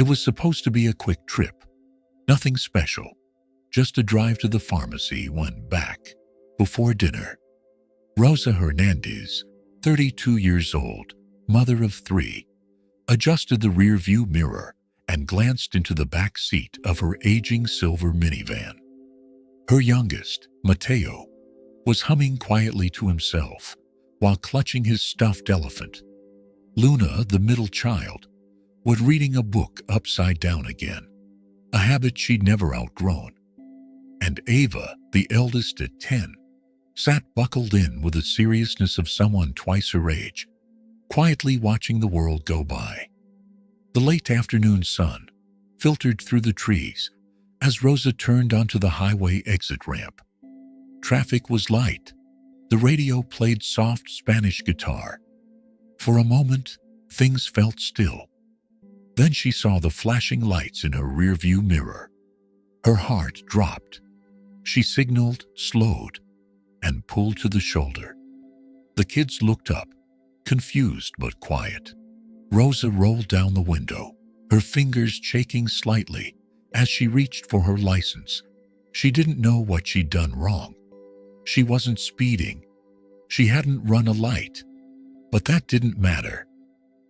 It was supposed to be a quick trip, nothing special, just a drive to the pharmacy, went back before dinner. Rosa Hernandez, 32 years old, mother of 3, adjusted the rear-view mirror and glanced into the back seat of her aging silver minivan. Her youngest, Mateo, was humming quietly to himself while clutching his stuffed elephant. Luna, the middle child, was reading a book upside down again, a habit she'd never outgrown. And Ava, the eldest at 10, sat buckled in with the seriousness of someone twice her age, quietly watching the world go by. The late afternoon sun filtered through the trees as Rosa turned onto the highway exit ramp. Traffic was light. The radio played soft Spanish guitar. For a moment, things felt still. Then she saw the flashing lights in her rearview mirror. Her heart dropped. She signaled, slowed, and pulled to the shoulder. The kids looked up, confused but quiet. Rosa rolled down the window, her fingers shaking slightly as she reached for her license. She didn't know what she'd done wrong. She wasn't speeding. She hadn't run a light. But that didn't matter.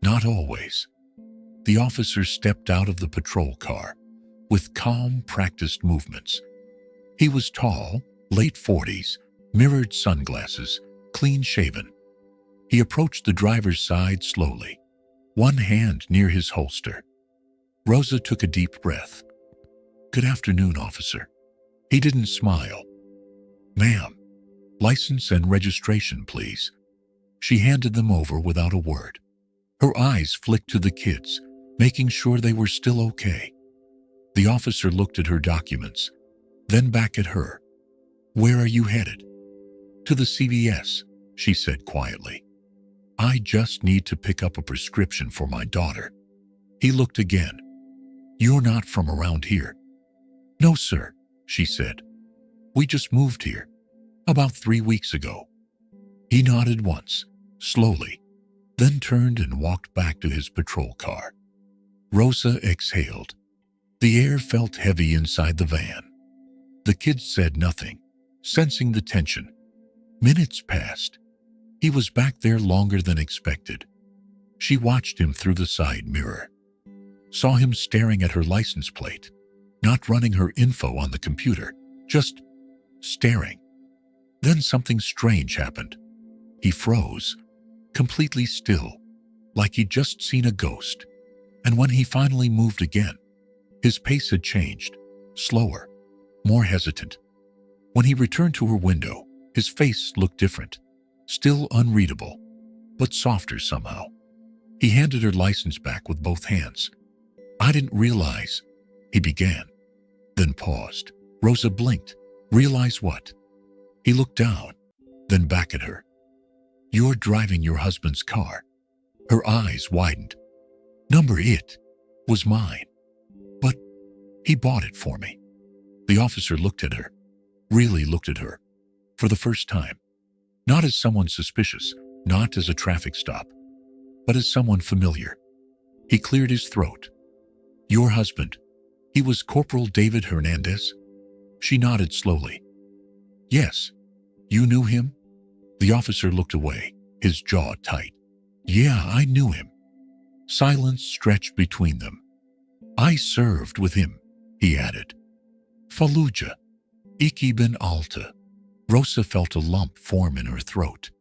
Not always. The officer stepped out of the patrol car with calm, practiced movements. He was tall, late 40s, mirrored sunglasses, clean-shaven. He approached the driver's side slowly, one hand near his holster. Rosa took a deep breath. "Good afternoon, officer." He didn't smile. "Ma'am, license and registration, please." She handed them over without a word. Her eyes flicked to the kids, making sure they were still okay. The officer looked at her documents, then back at her. "Where are you headed?" "To the CVS," she said quietly. "I just need to pick up a prescription for my daughter." He looked again. "You're not from around here?" "No, sir," she said. "We just moved here, about 3 weeks ago." He nodded once, slowly, then turned and walked back to his patrol car. Rosa exhaled. The air felt heavy inside the van. The kids said nothing, sensing the tension. Minutes passed. He was back there longer than expected. She watched him through the side mirror. Saw him staring at her license plate, not running her info on the computer, just staring. Then something strange happened. He froze, completely still, like he'd just seen a ghost. And when he finally moved again, his pace had changed, slower, more hesitant. When he returned to her window, his face looked different, still unreadable, but softer somehow. He handed her license back with both hands. "I didn't realize," he began, then paused. Rosa blinked. "Realize what?" He looked down, then back at her. "You're driving your husband's car." Her eyes widened. "Number it was mine. But he bought it for me." The officer looked at her, really looked at her, for the first time. Not as someone suspicious, not as a traffic stop, but as someone familiar. He cleared his throat. "Your husband, he was Corporal David Hernandez?" She nodded slowly. "Yes. You knew him?" The officer looked away, his jaw tight. "Yeah, I knew him." Silence stretched between them. "I served with him," he added. "Fallujah, Iki bin Alta." Rosa felt a lump form in her throat.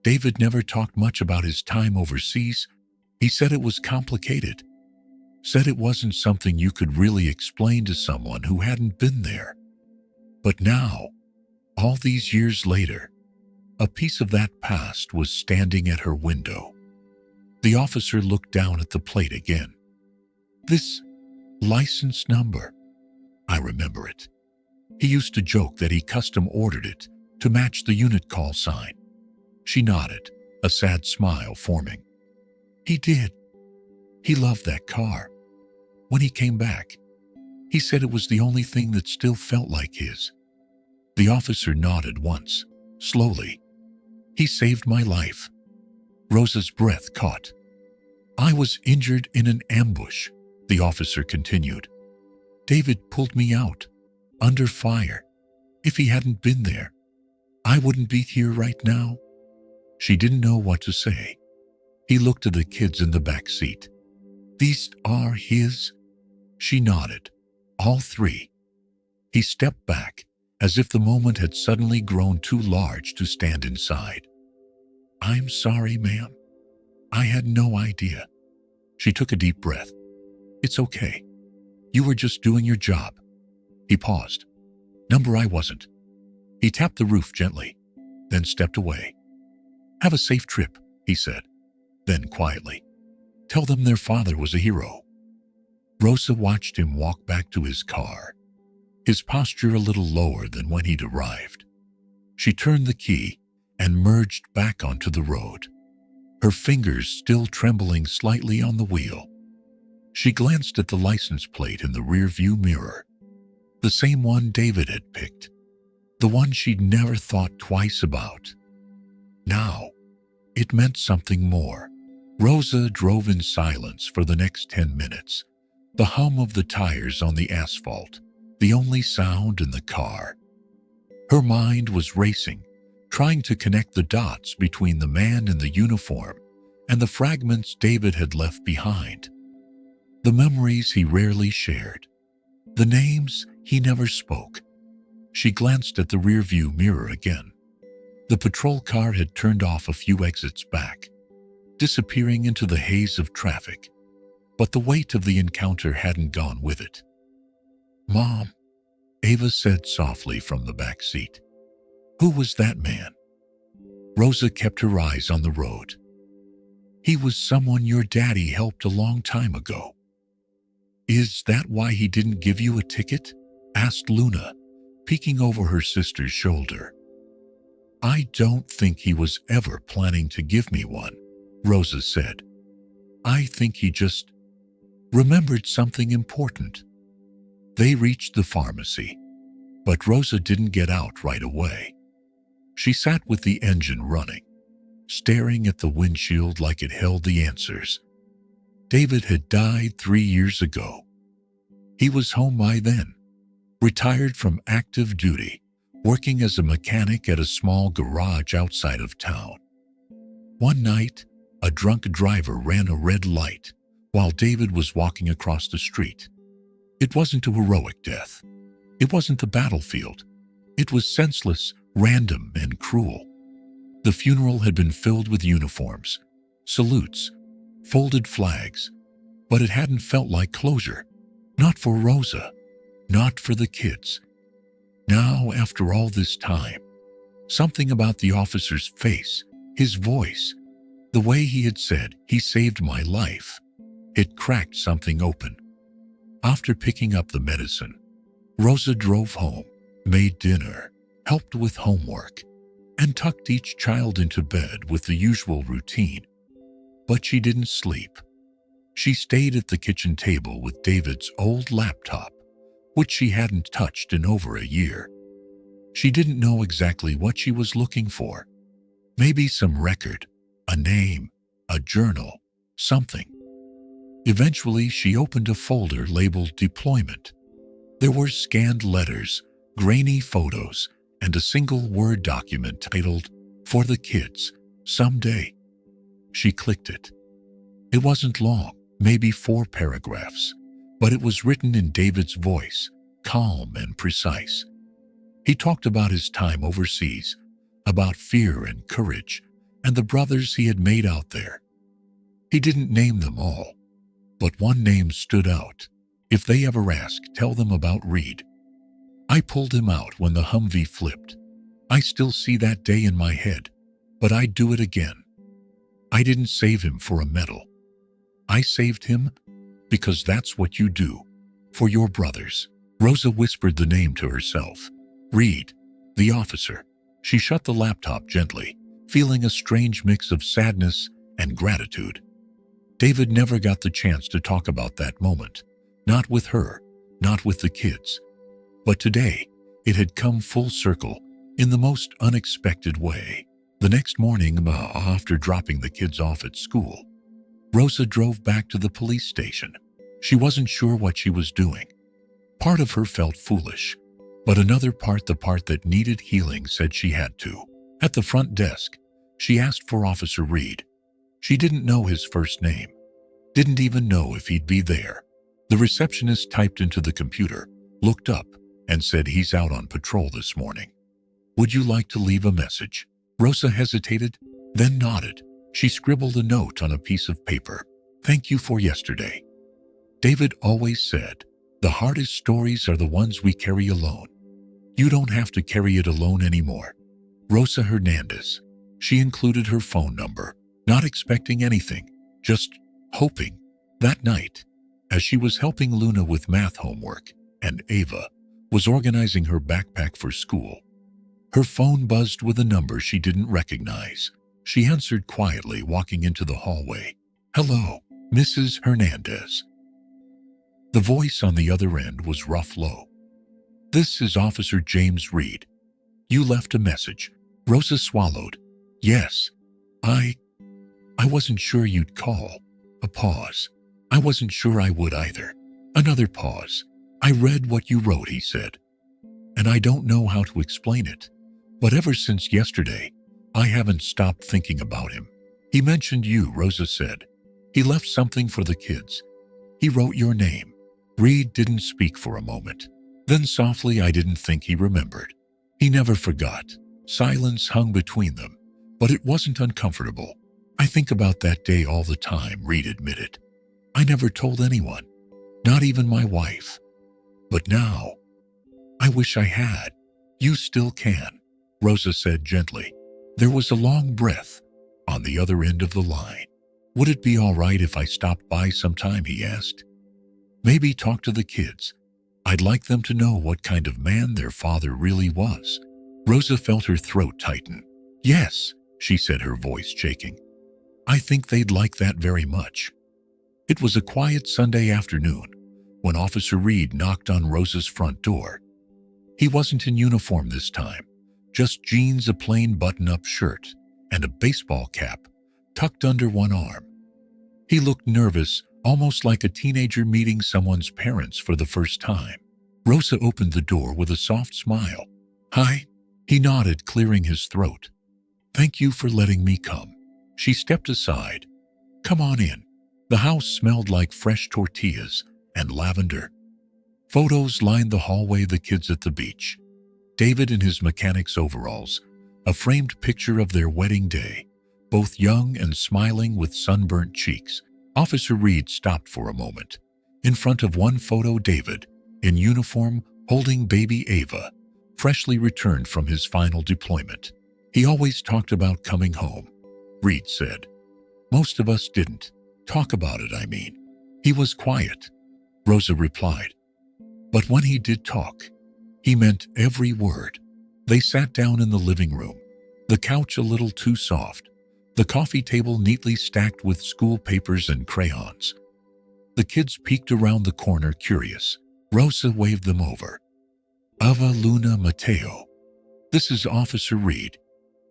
David never talked much about his time overseas. He said it was complicated. Said it wasn't something you could really explain to someone who hadn't been there. But now, all these years later, a piece of that past was standing at her window. The officer looked down at the plate again. "This license number, I remember it. He used to joke that he custom ordered it to match the unit call sign." She nodded, a sad smile forming. "He did. He loved that car. When he came back, he said it was the only thing that still felt like his." The officer nodded once, slowly. "He saved my life." Rosa's breath caught. "I was injured in an ambush," The officer continued. David pulled me out, under fire. If he hadn't been there, I wouldn't be here right now. She didn't know what to say. He looked at the kids in the back seat. These are his? She nodded. All three. He stepped back, as if the moment had suddenly grown too large to stand inside. I'm sorry, ma'am. I had no idea. She took a deep breath. It's okay. You were just doing your job. He paused. Number I wasn't. He tapped the roof gently, then stepped away. Have a safe trip, he said. Then quietly, tell them their father was a hero. Rosa watched him walk back to his car, his posture a little lower than when he'd arrived. She turned the key and merged back onto the road, her fingers still trembling slightly on the wheel. She glanced at the license plate in the rearview mirror, the same one David had picked, the one she'd never thought twice about. Now, it meant something more. Rosa drove in silence for the next 10 minutes, the hum of the tires on the asphalt, the only sound in the car. Her mind was racing, trying to connect the dots between the man in the uniform and the fragments David had left behind. The memories he rarely shared, the names he never spoke. She glanced at the rearview mirror again. The patrol car had turned off a few exits back, disappearing into the haze of traffic, but the weight of the encounter hadn't gone with it. Mom, Ava said softly from the back seat. Who was that man? Rosa kept her eyes on the road. He was someone your daddy helped a long time ago. Is that why he didn't give you a ticket? Asked Luna, peeking over her sister's shoulder. I don't think he was ever planning to give me one, Rosa said. I think he just remembered something important. They reached the pharmacy, but Rosa didn't get out right away. She sat with the engine running, staring at the windshield like it held the answers. David had died 3 years ago. He was home by then, retired from active duty, working as a mechanic at a small garage outside of town. One night, a drunk driver ran a red light while David was walking across the street. It wasn't a heroic death. It wasn't the battlefield. It was senseless, random, and cruel. The funeral had been filled with uniforms, salutes, folded flags, but it hadn't felt like closure. Not for Rosa, not for the kids. Now, after all this time, something about the officer's face, his voice, the way he had said, "He saved my life," it cracked something open. After picking up the medicine, Rosa drove home, made dinner, helped with homework, and tucked each child into bed with the usual routine. But she didn't sleep. She stayed at the kitchen table with David's old laptop, which she hadn't touched in over a year. She didn't know exactly what she was looking for. Maybe some record, a name, a journal, something. Eventually, she opened a folder labeled Deployment. There were scanned letters, grainy photos, and a single Word document titled, For the Kids, Someday. She clicked it. It wasn't long, maybe 4 paragraphs, but it was written in David's voice, calm and precise. He talked about his time overseas, about fear and courage, and the brothers he had made out there. He didn't name them all, but one name stood out. If they ever ask, tell them about Reed. I pulled him out when the Humvee flipped. I still see that day in my head, but I'd do it again. I didn't save him for a medal. I saved him because that's what you do for your brothers. Rosa whispered the name to herself. Reed, the officer. She shut the laptop gently, feeling a strange mix of sadness and gratitude. David never got the chance to talk about that moment. Not with her, not with the kids. But today, it had come full circle in the most unexpected way. The next morning, after dropping the kids off at school, Rosa drove back to the police station. She wasn't sure what she was doing. Part of her felt foolish, but another part, the part that needed healing, said she had to. At the front desk, she asked for Officer Reed. She didn't know his first name, didn't even know if he'd be there. The receptionist typed into the computer, looked up, and said he's out on patrol this morning. Would you like to leave a message? Rosa hesitated, then nodded. She scribbled a note on a piece of paper. Thank you for yesterday. David always said, the hardest stories are the ones we carry alone. You don't have to carry it alone anymore. Rosa Hernandez. She included her phone number, not expecting anything, just hoping. That night, as she was helping Luna with math homework, and Ava was organizing her backpack for school, her phone buzzed with a number she didn't recognize. She answered quietly, walking into the hallway. Hello, Mrs. Hernandez. The voice on the other end was rough low. This is Officer James Reed. You left a message. Rosa swallowed. Yes, I wasn't sure you'd call. A pause. I wasn't sure I would either. Another pause. I read what you wrote, he said. And I don't know how to explain it, but ever since yesterday, I haven't stopped thinking about him. He mentioned you, Rosa said. He left something for the kids. He wrote your name. Reed didn't speak for a moment. Then softly, I didn't think he remembered. He never forgot. Silence hung between them, but it wasn't uncomfortable. I think about that day all the time, Reed admitted. I never told anyone, not even my wife. But now, I wish I had. You still can, Rosa said gently. There was a long breath on the other end of the line. Would it be all right if I stopped by sometime, he asked. Maybe talk to the kids. I'd like them to know what kind of man their father really was. Rosa felt her throat tighten. Yes, she said, her voice shaking. I think they'd like that very much. It was a quiet Sunday afternoon when Officer Reed knocked on Rosa's front door. He wasn't in uniform this time, just jeans, a plain button-up shirt, and a baseball cap tucked under one arm. He looked nervous, almost like a teenager meeting someone's parents for the first time. Rosa opened the door with a soft smile. Hi, he nodded, clearing his throat. Thank you for letting me come. She stepped aside. Come on in. The house smelled like fresh tortillas and lavender. Photos lined the hallway, the kids at the beach. David in his mechanic's overalls, a framed picture of their wedding day, both young and smiling with sunburnt cheeks. Officer Reed stopped for a moment. In front of one photo, David, in uniform, holding baby Ava, freshly returned from his final deployment. He always talked about coming home, Reed said. Most of us didn't talk about it, I mean. He was quiet, Rosa replied. But when he did talk, he meant every word. They sat down in the living room, the couch a little too soft, the coffee table neatly stacked with school papers and crayons. The kids peeked around the corner, curious. Rosa waved them over. Ava, Luna, Mateo. This is Officer Reed.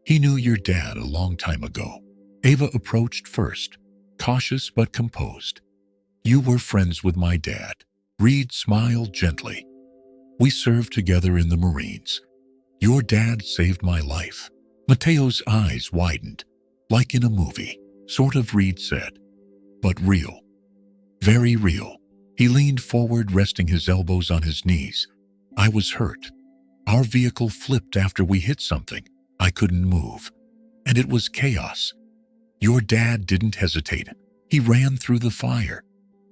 He knew your dad a long time ago. Ava approached first, cautious but composed. You were friends with my dad. Reed smiled gently. We served together in the Marines. Your dad saved my life. Mateo's eyes widened, like in a movie, sort of, Reed said. But real. Very real. He leaned forward, resting his elbows on his knees. I was hurt. Our vehicle flipped after we hit something. I couldn't move. And it was chaos. Your dad didn't hesitate. He ran through the fire,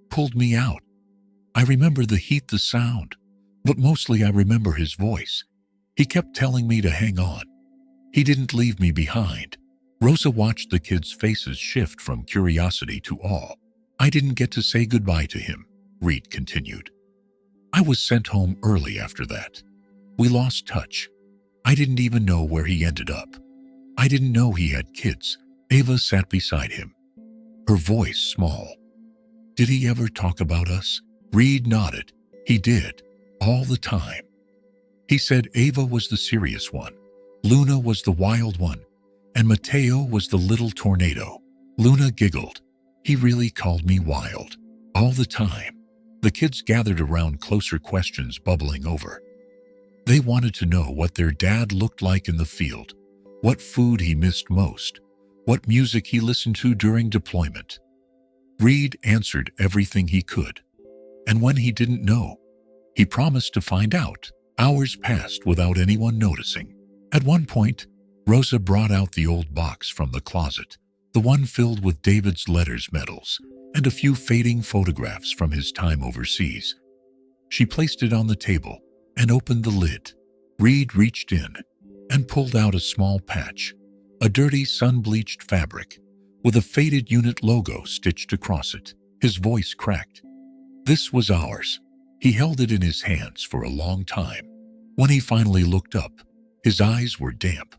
pulled me out. I remember the heat, the sound, but mostly I remember his voice. He kept telling me to hang on. He didn't leave me behind. Rosa watched the kids' faces shift from curiosity to awe. I didn't get to say goodbye to him, Reed continued. I was sent home early after that. We lost touch. I didn't even know where he ended up. I didn't know he had kids. Ava sat beside him, her voice small. Did he ever talk about us? Reed nodded. He did, all the time. He said Ava was the serious one, Luna was the wild one, and Mateo was the little tornado. Luna giggled. He really called me wild, all the time. The kids gathered around, closer questions bubbling over. They wanted to know what their dad looked like in the field, what food he missed most, what music he listened to during deployment. Reed answered everything he could. And when he didn't know, he promised to find out. Hours passed without anyone noticing. At one point, Rosa brought out the old box from the closet, the one filled with David's letters, medals, and a few fading photographs from his time overseas. She placed it on the table and opened the lid. Reed reached in and pulled out a small patch, a dirty sun-bleached fabric with a faded unit logo stitched across it. His voice cracked. This was ours. He held it in his hands for a long time. When he finally looked up, his eyes were damp.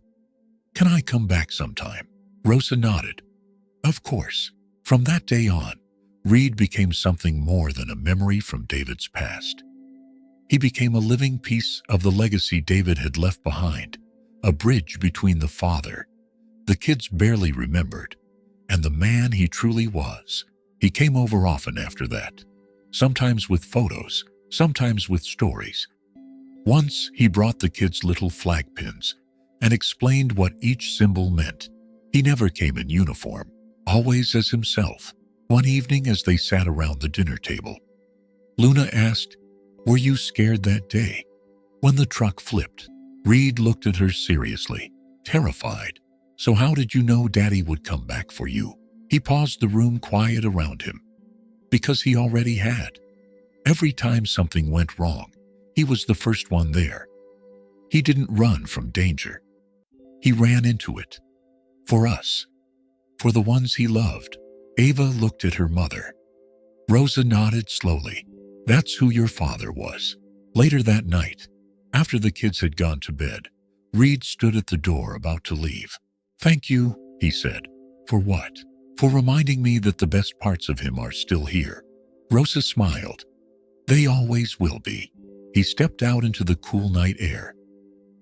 Can I come back sometime? Rosa nodded. Of course. From that day on, Reed became something more than a memory from David's past. He became a living piece of the legacy David had left behind, a bridge between the father the kids barely remembered and the man he truly was. He came over often after that, sometimes with photos, sometimes with stories. Once he brought the kids little flag pins and explained what each symbol meant. He never came in uniform, always as himself. One evening as they sat around the dinner table, Luna asked, "Were you scared that day when the truck flipped?" Reed looked at her seriously, terrified. "So how did you know Daddy would come back for you?" He paused, the room quiet around him. Because he already had. Every time something went wrong, he was the first one there. He didn't run from danger. He ran into it. For us. For the ones he loved. Ava looked at her mother. Rosa nodded slowly. That's who your father was. Later that night, after the kids had gone to bed, Reed stood at the door about to leave. "Thank you," he said. "For what?" "For reminding me that the best parts of him are still here." Rosa smiled. "They always will be." He stepped out into the cool night air.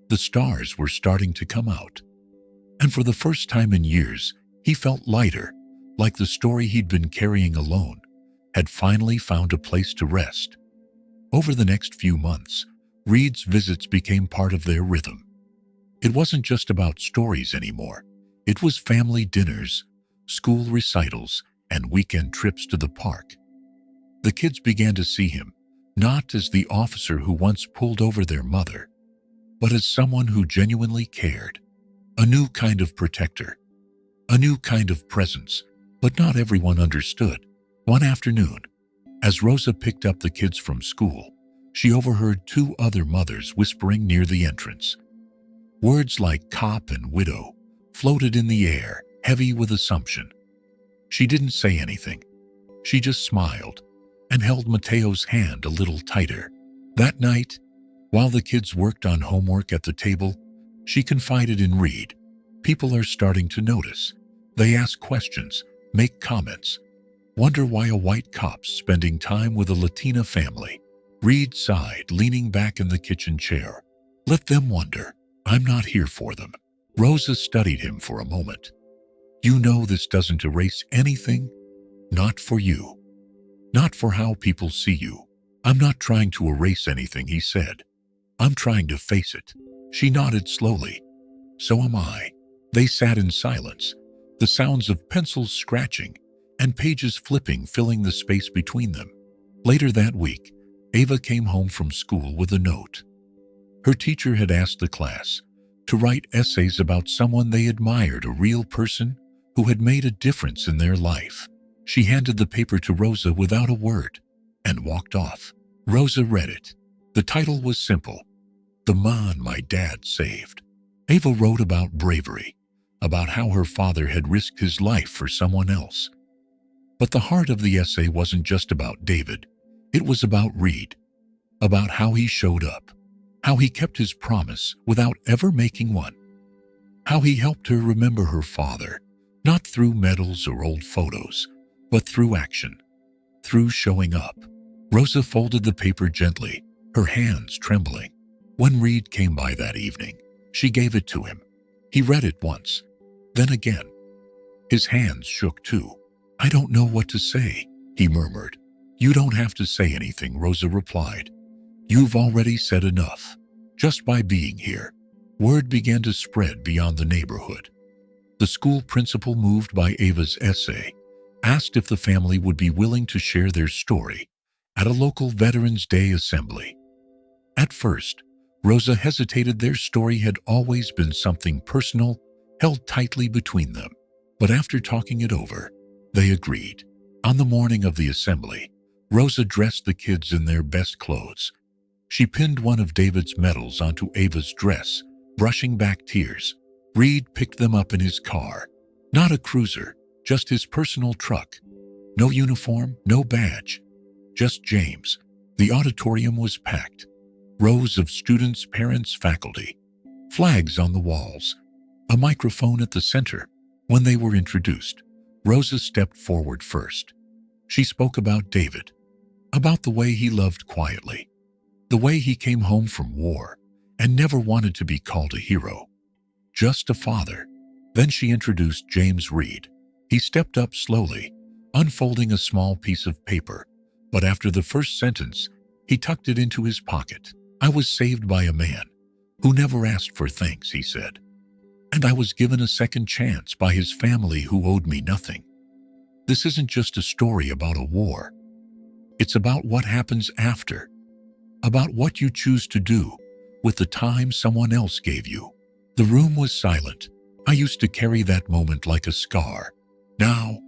The stars were starting to come out. And for the first time in years, he felt lighter, like the story he'd been carrying alone had finally found a place to rest. Over the next few months, Reed's visits became part of their rhythm. It wasn't just about stories anymore. It was family dinners, school recitals, and weekend trips to the park. The kids began to see him, not as the officer who once pulled over their mother, but as someone who genuinely cared. A new kind of protector. A new kind of presence. But not everyone understood. One afternoon, as Rosa picked up the kids from school, she overheard two other mothers whispering near the entrance. Words like cop and widow floated in the air, heavy with assumption. She didn't say anything. She just smiled and held Mateo's hand a little tighter. That night, while the kids worked on homework at the table, she confided in Reed. People are starting to notice. They ask questions, make comments, wonder why a white cop's spending time with a Latina family. Reed sighed, leaning back in the kitchen chair. Let them wonder. I'm not here for them. Rosa studied him for a moment. You know this doesn't erase anything? Not for you. Not for how people see you. I'm not trying to erase anything, he said. I'm trying to face it. She nodded slowly. So am I. They sat in silence, the sounds of pencils scratching and pages flipping filling the space between them. Later that week, Ava came home from school with a note. Her teacher had asked the class to write essays about someone they admired, a real person who had made a difference in their life. She handed the paper to Rosa without a word and walked off. Rosa read it. The title was simple. The Man My Dad Saved. Ava wrote about bravery, about how her father had risked his life for someone else. But the heart of the essay wasn't just about David. It was about Reed, about how he showed up, how he kept his promise without ever making one, how he helped her remember her father, not through medals or old photos, but through action, through showing up. Rosa folded the paper gently, her hands trembling. When Reed came by that evening, she gave it to him. He read it once, then again. His hands shook too. I don't know what to say, he murmured. "You don't have to say anything," Rosa replied. "You've already said enough. Just by being here." Word began to spread beyond the neighborhood. The school principal, moved by Ava's essay, asked if the family would be willing to share their story at a local Veterans Day assembly. At first, Rosa hesitated. Their story had always been something personal, held tightly between them. But after talking it over, they agreed. On the morning of the assembly, Rosa dressed the kids in their best clothes. She pinned one of David's medals onto Ava's dress, brushing back tears. Reed picked them up in his car. Not a cruiser, just his personal truck. No uniform, no badge. Just James. The auditorium was packed. Rows of students, parents, faculty. Flags on the walls. A microphone at the center. When they were introduced, Rosa stepped forward first. She spoke about David, about the way he loved quietly, the way he came home from war and never wanted to be called a hero, just a father. Then she introduced James Reed. He stepped up slowly, unfolding a small piece of paper, but after the first sentence, he tucked it into his pocket. "I was saved by a man who never asked for thanks," he said. "And I was given a second chance by his family who owed me nothing." This isn't just a story about a war. It's about what happens after, about what you choose to do with the time someone else gave you. The room was silent. I used to carry that moment like a scar. Now,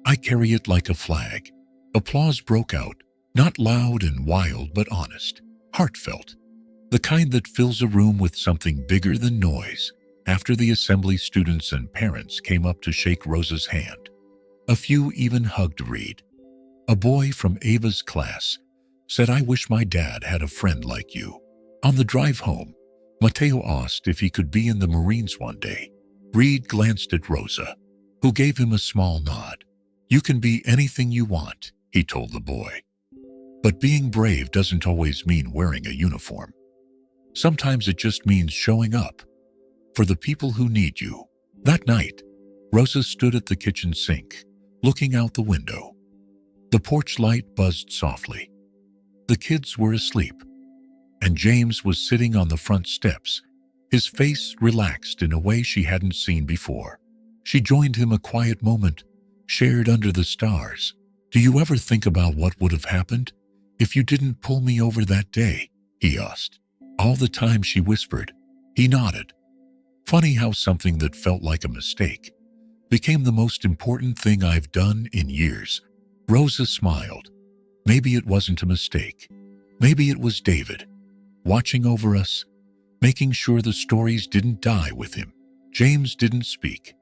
I carry it like a flag. Applause broke out, not loud and wild, but honest, heartfelt, the kind that fills a room with something bigger than noise. After the assembly, students and parents came up to shake Rosa's hand. A few even hugged Reed. A boy from Ava's class said, "I wish my dad had a friend like you." On the drive home, Mateo asked if he could be in the Marines one day. Reed glanced at Rosa, who gave him a small nod. "You can be anything you want," he told the boy. But being brave doesn't always mean wearing a uniform. Sometimes it just means showing up for the people who need you. That night, Rosa stood at the kitchen sink, looking out the window. The porch light buzzed softly. The kids were asleep, and James was sitting on the front steps, his face relaxed in a way she hadn't seen before. She joined him, a quiet moment, shared under the stars. "Do you ever think about what would have happened if you didn't pull me over that day?" he asked. "All the time," she whispered. He nodded. "Funny how something that felt like a mistake became the most important thing I've done in years." Rosa smiled. Maybe it wasn't a mistake. Maybe it was David, watching over us, making sure the stories didn't die with him. James didn't speak.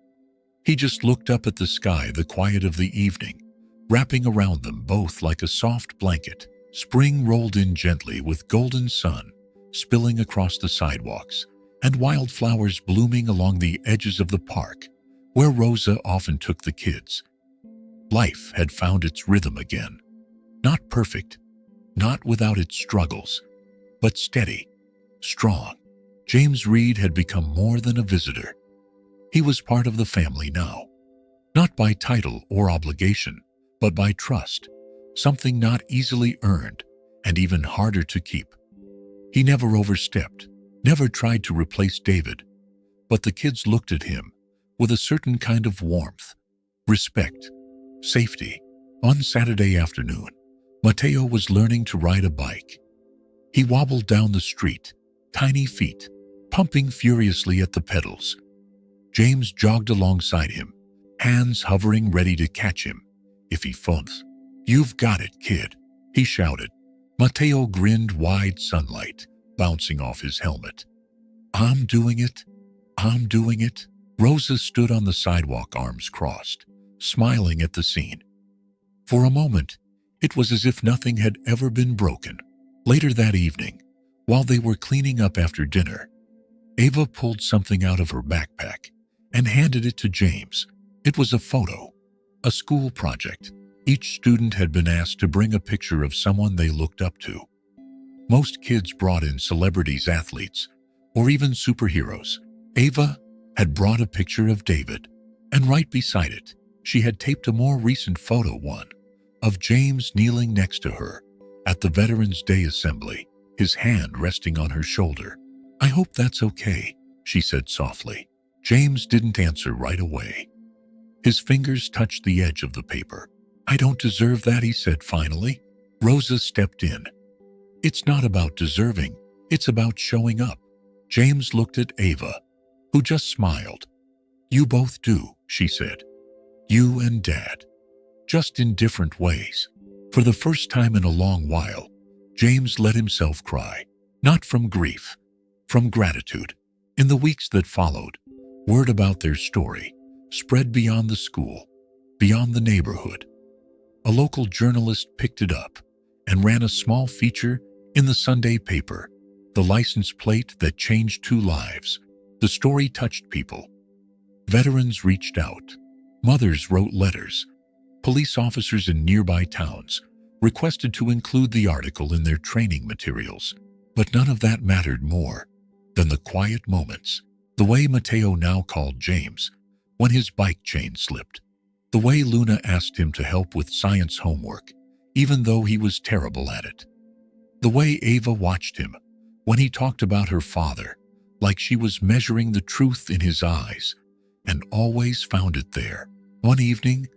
He just looked up at the sky, the quiet of the evening, wrapping around them both like a soft blanket. Spring rolled in gently, with golden sun spilling across the sidewalks and wildflowers blooming along the edges of the park where Rosa often took the kids. Life had found its rhythm again. Not perfect, not without its struggles, but steady, strong. James Reed had become more than a visitor. He was part of the family now, not by title or obligation, but by trust, something not easily earned and even harder to keep. He never overstepped, never tried to replace David, but the kids looked at him with a certain kind of warmth, respect, safety. On Saturday afternoon, Mateo was learning to ride a bike. He wobbled down the street, tiny feet pumping furiously at the pedals. James jogged alongside him, hands hovering ready to catch him if he falls. "You've got it, kid," he shouted. Mateo grinned, wide sunlight bouncing off his helmet. I'm doing it. Rosa stood on the sidewalk, arms crossed, smiling at the scene. For a moment, it was as if nothing had ever been broken. Later that evening, while they were cleaning up after dinner, Ava pulled something out of her backpack and handed it to James. It was a photo, a school project. Each student had been asked to bring a picture of someone they looked up to. Most kids brought in celebrities, athletes, or even superheroes. Ava had brought a picture of David, and right beside it, she had taped a more recent photo, one of James kneeling next to her at the Veterans Day assembly, his hand resting on her shoulder. "I hope that's okay," she said softly. James didn't answer right away. His fingers touched the edge of the paper. "I don't deserve that," he said finally. Rosa stepped in. "It's not about deserving, it's about showing up." James looked at Ava, who just smiled. "You both do," she said. "You and Dad. Just in different ways." For the first time in a long while, James let himself cry. Not from grief, from gratitude. In the weeks that followed, word about their story spread beyond the school, beyond the neighborhood. A local journalist picked it up and ran a small feature in the Sunday paper. The license plate that changed 2 lives. The story touched people. Veterans reached out. Mothers wrote letters. Police officers in nearby towns requested to include the article in their training materials. But none of that mattered more than the quiet moments. The way Mateo now called James when his bike chain slipped. The way Luna asked him to help with science homework, even though he was terrible at it. The way Ava watched him when he talked about her father, like she was measuring the truth in his eyes, and always found it there. One evening,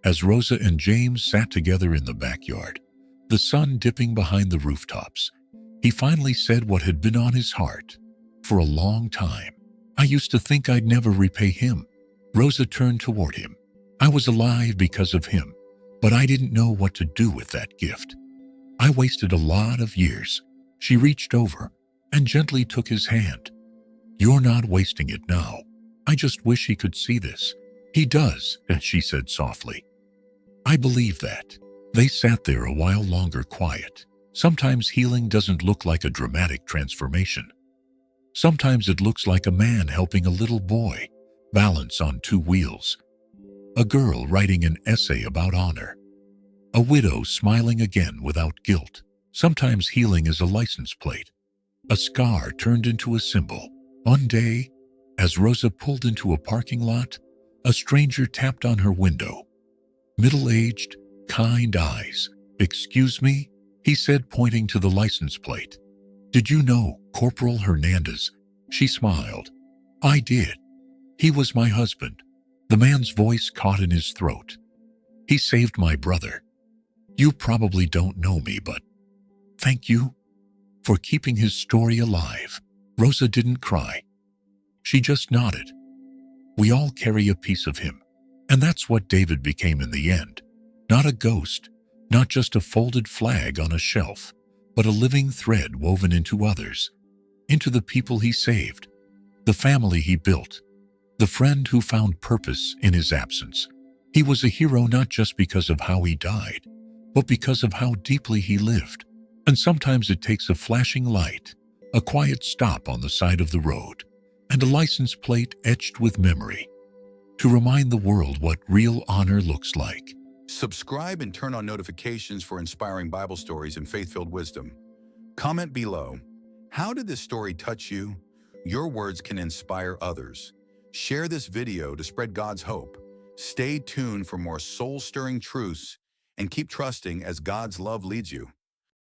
as Rosa and James sat together in the backyard, the sun dipping behind the rooftops, he finally said what had been on his heart for a long time. "I used to think I'd never repay him." Rosa turned toward him. "I was alive because of him, but I didn't know what to do with that gift. I wasted a lot of years." She reached over and gently took his hand. "You're not wasting it now. I just wish he could see this." "He does," she said softly. "I believe that." They sat there a while longer quiet. Sometimes healing doesn't look like a dramatic transformation. Sometimes it looks like a man helping a little boy balance on 2 wheels. A girl writing an essay about honor. A widow smiling again without guilt. Sometimes healing is a license plate. A scar turned into a symbol. One day, as Rosa pulled into a parking lot, a stranger tapped on her window. Middle-aged, kind eyes. "Excuse me?" he said, pointing to the license plate. "Did you know Corporal Hernandez?" She smiled. "I did. He was my husband." The man's voice caught in his throat. "He saved my brother. You probably don't know me, but thank you for keeping his story alive." Rosa didn't cry. She just nodded. We all carry a piece of him. And that's what David became in the end. Not a ghost, not just a folded flag on a shelf, but a living thread woven into others, into the people he saved, the family he built, the friend who found purpose in his absence. He was a hero not just because of how he died, but because of how deeply he lived. And sometimes it takes a flashing light, a quiet stop on the side of the road, and a license plate etched with memory to remind the world what real honor looks like. Subscribe and turn on notifications for inspiring Bible stories and faith-filled wisdom. Comment below. How did this story touch you? Your words can inspire others. Share this video to spread God's hope. Stay tuned for more soul-stirring truths and keep trusting as God's love leads you.